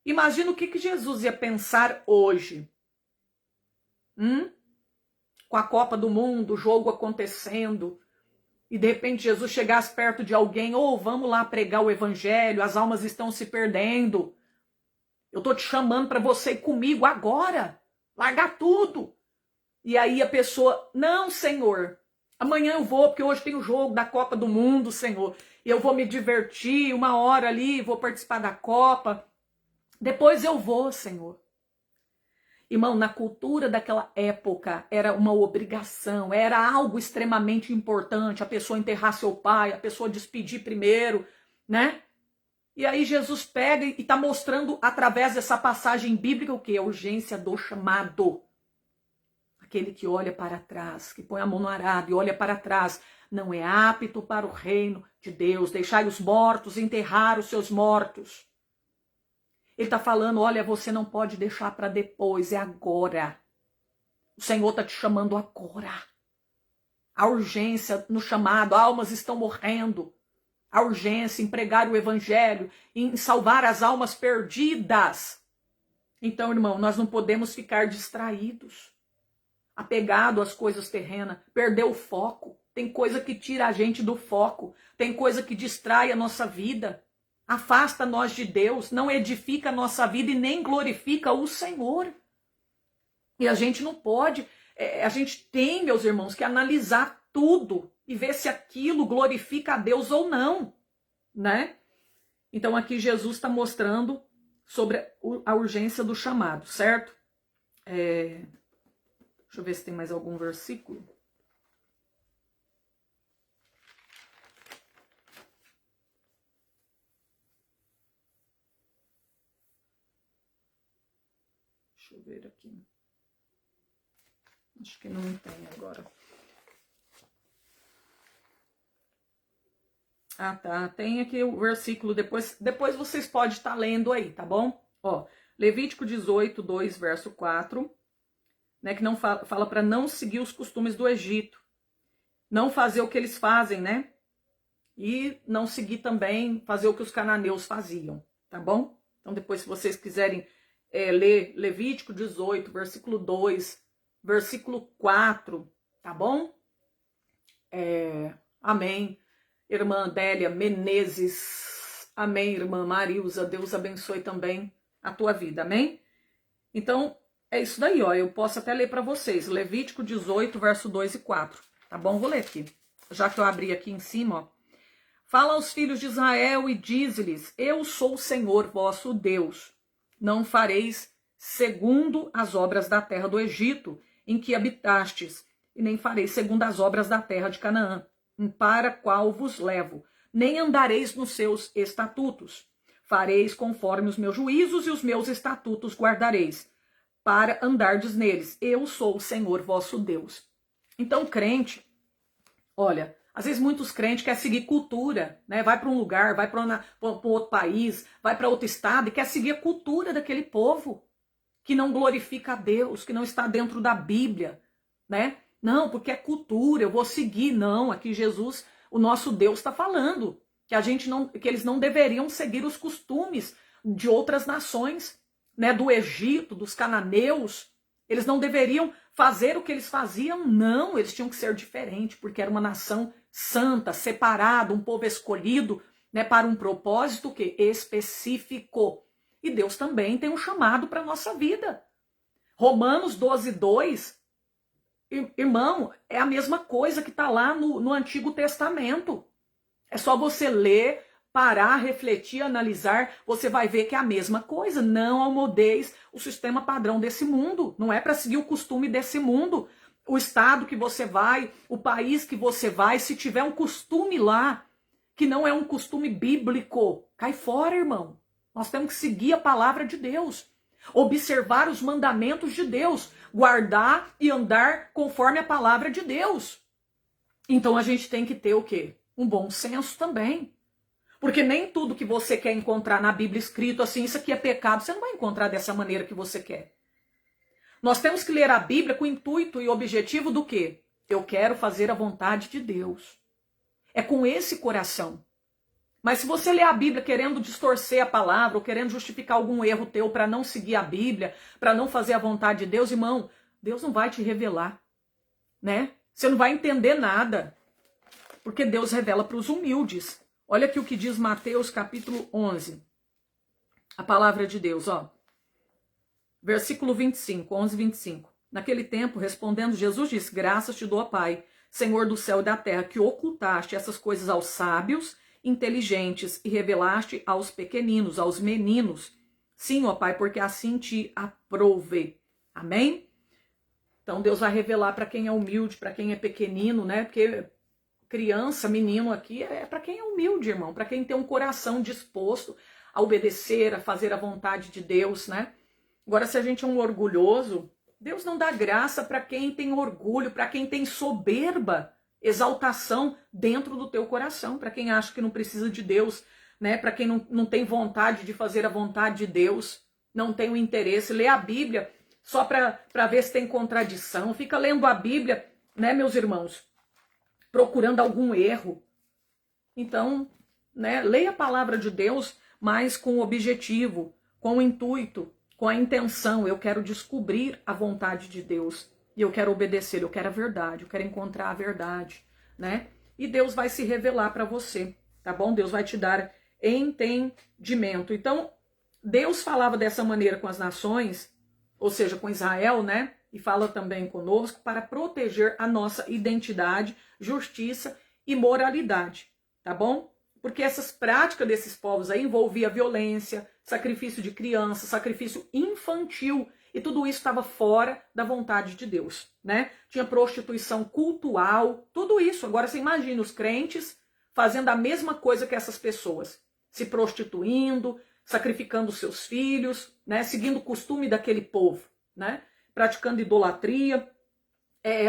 Imagina o que Jesus ia pensar hoje. com a Copa do Mundo, o jogo acontecendo, e de repente Jesus chegasse perto de alguém, vamos lá pregar o evangelho, as almas estão se perdendo. Eu estou te chamando para você ir comigo agora, largar tudo. E aí a pessoa, não, Senhor, amanhã eu vou, porque hoje tem o jogo da Copa do Mundo, Senhor, e eu vou me divertir 1 hora ali, vou participar da Copa, depois eu vou, Senhor. Irmão, na cultura daquela época, era uma obrigação, era algo extremamente importante, a pessoa enterrar seu pai, a pessoa despedir primeiro, né? E aí Jesus pega e está mostrando, através dessa passagem bíblica, o quê? A urgência do chamado. Aquele que olha para trás, que põe a mão no arado e olha para trás, não é apto para o reino de Deus. Deixai os mortos enterrar os seus mortos. Ele está falando, olha, você não pode deixar para depois, é agora. O Senhor está te chamando agora. A urgência no chamado, almas estão morrendo. A urgência em pregar o evangelho, em salvar as almas perdidas. Então, irmão, nós não podemos ficar distraídos, apegado às coisas terrenas, perder o foco. Tem coisa que tira a gente do foco, tem coisa que distrai a nossa vida. Afasta nós de Deus, não edifica a nossa vida e nem glorifica o Senhor. E a gente não pode, a gente tem, meus irmãos, que analisar tudo e ver se aquilo glorifica a Deus ou não, né? Então aqui Jesus está mostrando sobre a urgência do chamado, certo? Deixa eu ver se tem mais algum versículo. Deixa eu ver aqui. Acho que não tem agora. Ah, tá. Tem aqui o versículo, depois vocês podem estar lendo aí, tá bom? Ó, Levítico 18, 2, verso 4, né, que não fala para não seguir os costumes do Egito. Não fazer o que eles fazem, né? E não seguir também, fazer o que os cananeus faziam, tá bom? Então depois, se vocês quiserem ler Levítico 18, versículo 2, versículo 4, tá bom? Amém. Irmã Adélia Menezes, amém. Irmã Marilza, Deus abençoe também a tua vida, amém? Então, é isso daí, ó. Eu posso até ler para vocês. Levítico 18, verso 2 e 4, tá bom? Vou ler aqui. Já que eu abri aqui em cima, ó. Fala aos filhos de Israel e dize-lhes, eu sou o Senhor vosso Deus. Não fareis segundo as obras da terra do Egito, em que habitastes, e nem fareis segundo as obras da terra de Canaã, para a qual vos levo, nem andareis nos seus estatutos. Fareis conforme os meus juízos e os meus estatutos guardareis, para andardes neles. Eu sou o Senhor vosso Deus. Então, crente, olha, às vezes muitos crentes querem seguir cultura, né? Vai para um lugar, vai para um outro país, vai para outro estado e quer seguir a cultura daquele povo que não glorifica a Deus, que não está dentro da Bíblia, né? Não, porque é cultura, eu vou seguir. Não, aqui Jesus, o nosso Deus, está falando que eles não deveriam seguir os costumes de outras nações, né? Do Egito, dos cananeus. Eles não deveriam fazer o que eles faziam, não, eles tinham que ser diferentes, porque era uma nação santa, separada, um povo escolhido, né, para um propósito que específico. E Deus também tem um chamado para a nossa vida. Romanos 12, 2, irmão, é a mesma coisa que está lá no Antigo Testamento. É só você ler, parar, refletir, analisar, você vai ver que é a mesma coisa. Não almodeis o sistema padrão desse mundo. Não é para seguir o costume desse mundo. O estado que você vai, o país que você vai, se tiver um costume lá, que não é um costume bíblico, cai fora, irmão. Nós temos que seguir a palavra de Deus. Observar os mandamentos de Deus. Guardar e andar conforme a palavra de Deus. Então a gente tem que ter o quê? Um bom senso também. Porque nem tudo que você quer encontrar na Bíblia escrito assim, isso aqui é pecado, você não vai encontrar dessa maneira que você quer. Nós temos que ler a Bíblia com o intuito e objetivo do quê? Eu quero fazer a vontade de Deus. É com esse coração. Mas se você ler a Bíblia querendo distorcer a palavra, ou querendo justificar algum erro teu para não seguir a Bíblia, para não fazer a vontade de Deus, irmão, Deus não vai te revelar. né? Você não vai entender nada, porque Deus revela para os humildes. Olha aqui o que diz Mateus capítulo 11. A palavra de Deus, ó. Versículo 25, 11, 25. Naquele tempo, respondendo, Jesus disse: graças te dou, ó Pai, Senhor do céu e da terra, que ocultaste essas coisas aos sábios, inteligentes, e revelaste aos pequeninos, aos meninos. Sim, ó Pai, porque assim te aprouve. Amém? Então Deus vai revelar para quem é humilde, para quem é pequenino, né? Porque criança, menino aqui é para quem é humilde, irmão, para quem tem um coração disposto a obedecer, a fazer a vontade de Deus, né? Agora, se a gente é um orgulhoso, Deus não dá graça para quem tem orgulho, para quem tem soberba, exaltação dentro do teu coração, para quem acha que não precisa de Deus, né? Para quem não tem vontade de fazer a vontade de Deus, não tem o interesse, lê a Bíblia só para ver se tem contradição, fica lendo a Bíblia, né, meus irmãos, procurando algum erro. Então, né, leia a palavra de Deus, mas com o objetivo, com o intuito, com a intenção. Eu quero descobrir a vontade de Deus e eu quero obedecer, eu quero a verdade, eu quero encontrar a verdade, né? E Deus vai se revelar para você, tá bom? Deus vai te dar entendimento. Então, Deus falava dessa maneira com as nações, ou seja, com Israel, né? E fala também conosco para proteger a nossa identidade, justiça e moralidade, tá bom? Porque essas práticas desses povos aí envolvia violência, sacrifício de criança, sacrifício infantil, e tudo isso estava fora da vontade de Deus, né? Tinha prostituição cultural, tudo isso. Agora você imagina os crentes fazendo a mesma coisa que essas pessoas, se prostituindo, sacrificando seus filhos, né? Seguindo o costume daquele povo, né? Praticando idolatria,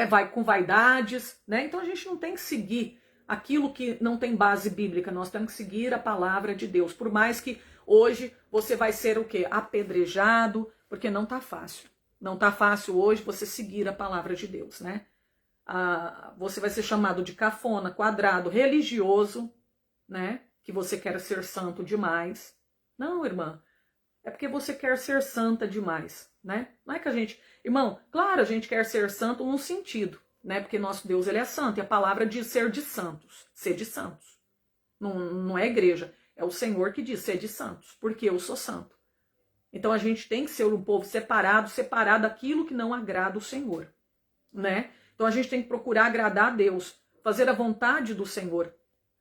vai com vaidades, né? Então a gente não tem que seguir aquilo que não tem base bíblica, nós temos que seguir a palavra de Deus, por mais que hoje você vai ser o quê? Apedrejado, porque não tá fácil. Não tá fácil hoje você seguir a palavra de Deus, né? Você vai ser chamado de cafona, quadrado, religioso, né? Que você quer ser santo demais. Não, irmã, é porque você quer ser santa demais, né? Não é que a gente... Irmão, claro, a gente quer ser santo num sentido, né? Porque nosso Deus, ele é santo, e a palavra diz ser de santos, ser de santos. Não é igreja, é o Senhor que diz ser de santos, porque eu sou santo. Então a gente tem que ser um povo separado daquilo que não agrada o Senhor, né? Então a gente tem que procurar agradar a Deus, fazer a vontade do Senhor,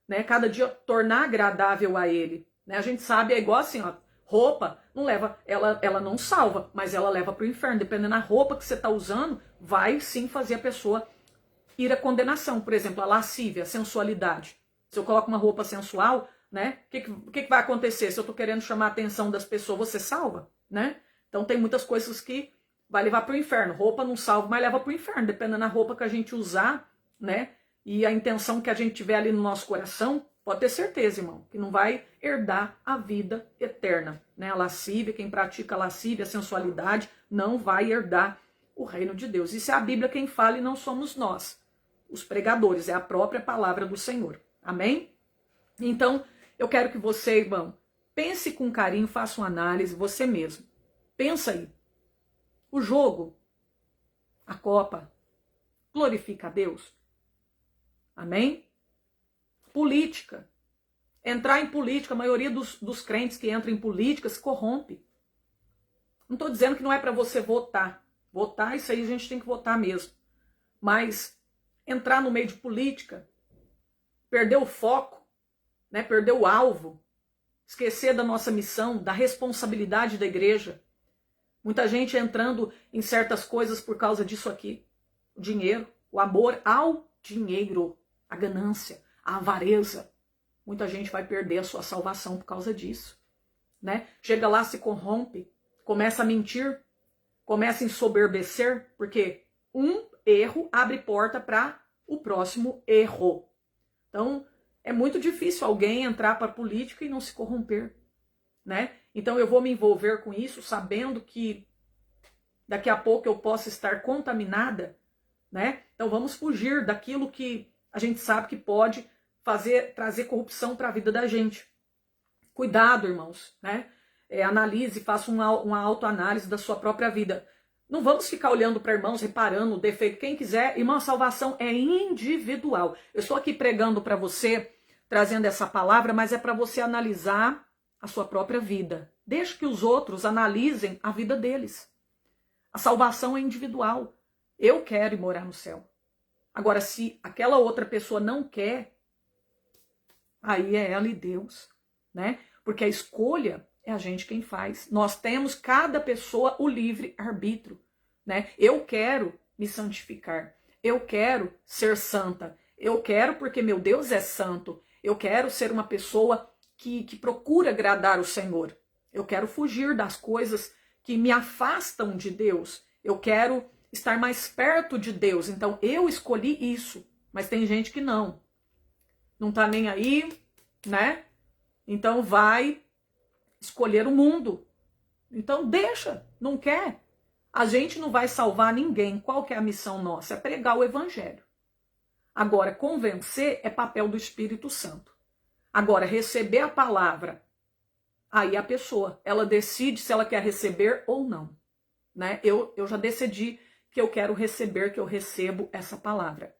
né? Cada dia tornar agradável a Ele, né? A gente sabe, é igual assim, ó, roupa não leva, ela não salva, mas ela leva para o inferno. Dependendo da roupa que você está usando, vai sim fazer a pessoa ir à condenação. Por exemplo, a lascívia, a sensualidade. Se eu coloco uma roupa sensual, né? O que vai acontecer? Se eu estou querendo chamar a atenção das pessoas, você salva, né? Então tem muitas coisas que vai levar para o inferno. Roupa não salva, mas leva para o inferno. Dependendo da roupa que a gente usar, né? E a intenção que a gente tiver ali no nosso coração, pode ter certeza, irmão, que não vai herdar a vida eterna, né? A lascívia, quem pratica a lascívia, a sensualidade, não vai herdar o reino de Deus. Isso é a Bíblia quem fala e não somos nós, os pregadores, é a própria palavra do Senhor. Amém? Então, eu quero que você, irmão, pense com carinho, faça uma análise, você mesmo. Pensa aí. O jogo, a Copa, glorifica a Deus? Amém? Política. Entrar em política, a maioria dos crentes que entram em política se corrompe. Não estou dizendo que não é para você votar. Votar, isso aí a gente tem que votar mesmo. Mas entrar no meio de política, perder o foco, né, perder o alvo, esquecer da nossa missão, da responsabilidade da igreja. Muita gente entrando em certas coisas por causa disso aqui. O dinheiro, o amor ao dinheiro, a ganância, a avareza. Muita gente vai perder a sua salvação por causa disso, né? Chega lá, se corrompe, começa a mentir, começa a ensoberbecer, porque um erro abre porta para o próximo erro. Então, é muito difícil alguém entrar para a política e não se corromper, né? Então, eu vou me envolver com isso, sabendo que daqui a pouco eu posso estar contaminada, né? Então, vamos fugir daquilo que a gente sabe que pode trazer corrupção para a vida da gente. Cuidado, irmãos, né? Analise, faça uma autoanálise da sua própria vida. Não vamos ficar olhando para irmãos, reparando o defeito. Quem quiser, irmão, a salvação é individual. Eu estou aqui pregando para você, trazendo essa palavra, mas é para você analisar a sua própria vida. Deixe que os outros analisem a vida deles. A salvação é individual. Eu quero ir morar no céu. Agora, se aquela outra pessoa não quer, aí é ela e Deus, né? Porque a escolha é a gente quem faz. Nós temos, cada pessoa, o livre arbítrio, né? Eu quero me santificar. Eu quero ser santa. Eu quero porque meu Deus é santo. Eu quero ser uma pessoa que procura agradar o Senhor. Eu quero fugir das coisas que me afastam de Deus. Eu quero estar mais perto de Deus. Então, eu escolhi isso. Mas tem gente que não. Não tá nem aí, né? Então, vai escolher o mundo. Então, deixa. Não quer. A gente não vai salvar ninguém. Qual que é a missão nossa? É pregar o evangelho. Agora, convencer é papel do Espírito Santo. Agora, receber a palavra, aí a pessoa, ela decide se ela quer receber ou não, né? Eu já decidi que eu quero receber, que eu recebo essa palavra.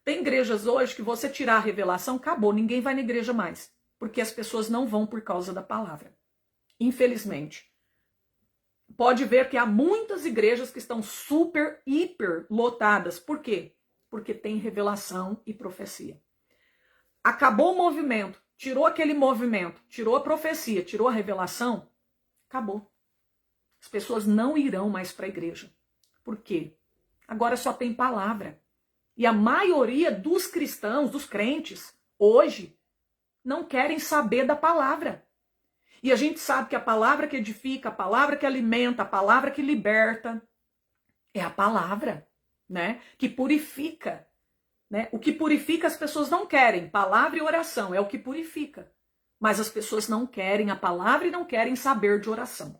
Tem igrejas hoje que você tirar a revelação, acabou, ninguém vai na igreja mais, porque as pessoas não vão por causa da palavra. Infelizmente. Pode ver que há muitas igrejas que estão super, hiper lotadas. Por quê? Porque tem revelação e profecia. Acabou o movimento. Tirou aquele movimento, tirou a profecia, tirou a revelação, acabou. As pessoas não irão mais para a igreja. Por quê? Agora só tem palavra. E a maioria dos cristãos, dos crentes, hoje, não querem saber da palavra. E a gente sabe que a palavra que edifica, a palavra que alimenta, a palavra que liberta, é a palavra, né? Que purifica. Né? O que purifica as pessoas não querem. Palavra e oração é o que purifica. Mas as pessoas não querem a palavra e não querem saber de oração.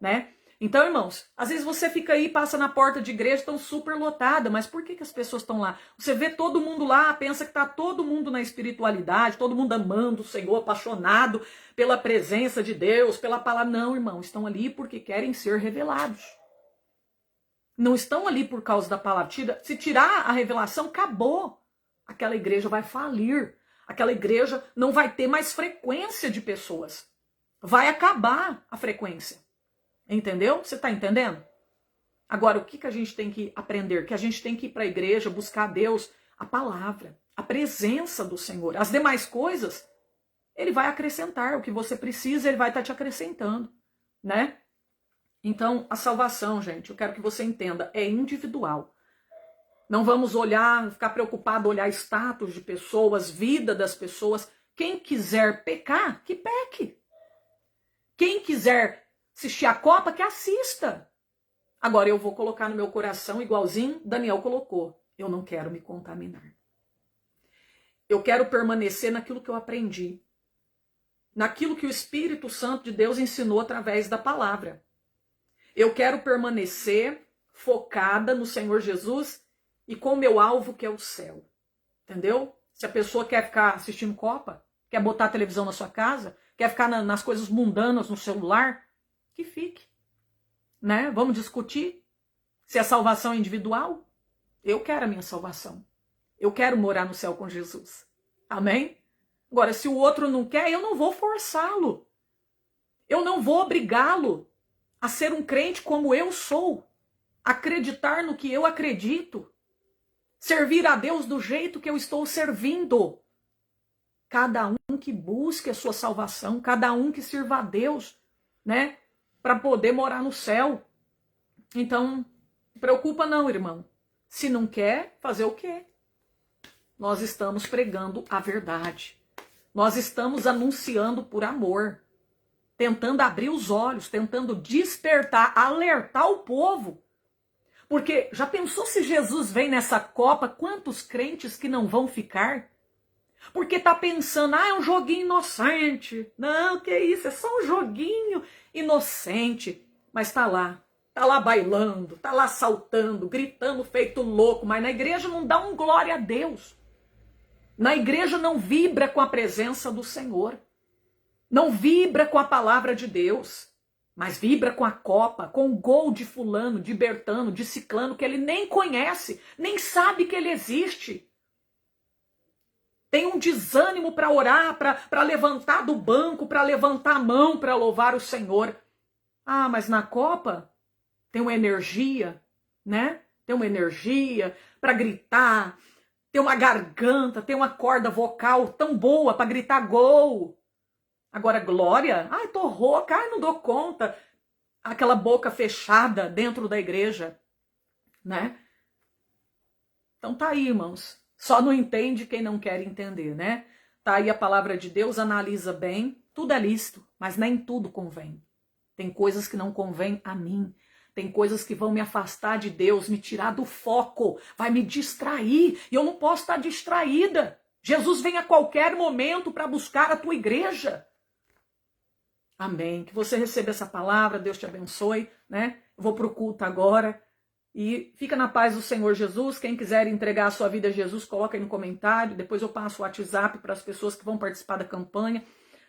Né? Então, irmãos, às vezes você fica aí, passa na porta de igreja, estão super lotada, mas por que as pessoas estão lá? Você vê todo mundo lá, pensa que está todo mundo na espiritualidade, todo mundo amando o Senhor, apaixonado pela presença de Deus, pela palavra. Não, irmão, estão ali porque querem ser revelados. Não estão ali por causa da palavra. Se tirar a revelação, acabou. Aquela igreja vai falir. Aquela igreja não vai ter mais frequência de pessoas. Vai acabar a frequência. Entendeu? Você está entendendo? Agora, o que a gente tem que aprender? Que a gente tem que ir para a igreja, buscar a Deus, a palavra, a presença do Senhor. As demais coisas, Ele vai acrescentar. O que você precisa, Ele vai estar te acrescentando. Né? Então, a salvação, gente, eu quero que você entenda, é individual. Não vamos olhar, ficar preocupado, olhar status de pessoas, vida das pessoas. Quem quiser pecar, que peque. Quem quiser assistir a Copa, que assista. Agora, eu vou colocar no meu coração, igualzinho Daniel colocou, eu não quero me contaminar. Eu quero permanecer naquilo que eu aprendi. Naquilo que o Espírito Santo de Deus ensinou através da palavra. Eu quero permanecer focada no Senhor Jesus e com o meu alvo que é o céu. Entendeu? Se a pessoa quer ficar assistindo Copa, quer botar a televisão na sua casa, quer ficar nas coisas mundanas no celular, que fique. Né? Vamos discutir se a salvação é individual? Eu quero a minha salvação. Eu quero morar no céu com Jesus. Amém? Agora, se o outro não quer, eu não vou forçá-lo. Eu não vou obrigá-lo a ser um crente como eu sou, acreditar no que eu acredito, servir a Deus do jeito que eu estou servindo. Cada um que busque a sua salvação, cada um que sirva a Deus, né, para poder morar no céu. Então, não preocupa não, irmão. Se não quer, fazer o quê? Nós estamos pregando a verdade. Nós estamos anunciando por amor. Tentando abrir os olhos, tentando despertar, alertar o povo. Porque já pensou se Jesus vem nessa Copa, quantos crentes que não vão ficar? Porque tá pensando, é um joguinho inocente. Não, que isso, é só um joguinho inocente. Mas tá lá bailando, tá lá saltando, gritando feito louco. Mas na igreja não dá um glória a Deus. Na igreja não vibra com a presença do Senhor. Não vibra com a palavra de Deus, mas vibra com a copa, com o gol de fulano, de Bertano, de ciclano, que ele nem conhece, nem sabe que ele existe. Tem um desânimo para orar, para levantar do banco, para levantar a mão, para louvar o Senhor. Ah, mas na copa tem uma energia, né? Tem uma energia para gritar, tem uma garganta, tem uma corda vocal tão boa para gritar gol. Agora, glória, ai, tô rouca, ai, não dou conta. Aquela boca fechada dentro da igreja, né? Então tá aí, irmãos. Só não entende quem não quer entender, né? Tá aí a palavra de Deus, analisa bem. Tudo é lícito, mas nem tudo convém. Tem coisas que não convém a mim. Tem coisas que vão me afastar de Deus, me tirar do foco, vai me distrair. E eu não posso estar distraída. Jesus vem a qualquer momento para buscar a tua igreja. Amém. Que você receba essa palavra, Deus te abençoe, né? Eu vou para o culto agora. E fica na paz do Senhor Jesus. Quem quiser entregar a sua vida a Jesus, coloca aí no comentário. Depois eu passo o WhatsApp para as pessoas que vão participar da campanha.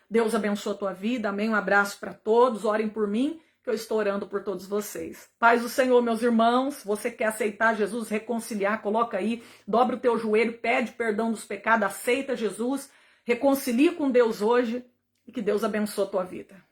Deus abençoe a tua vida. Amém. Um abraço para todos. Orem por mim, que eu estou orando por todos vocês. Paz do Senhor, meus irmãos. Você quer aceitar Jesus, reconciliar, coloca aí. Dobra o teu joelho, pede perdão dos pecados, aceita Jesus. Reconcilia com Deus hoje e que Deus abençoe a tua vida.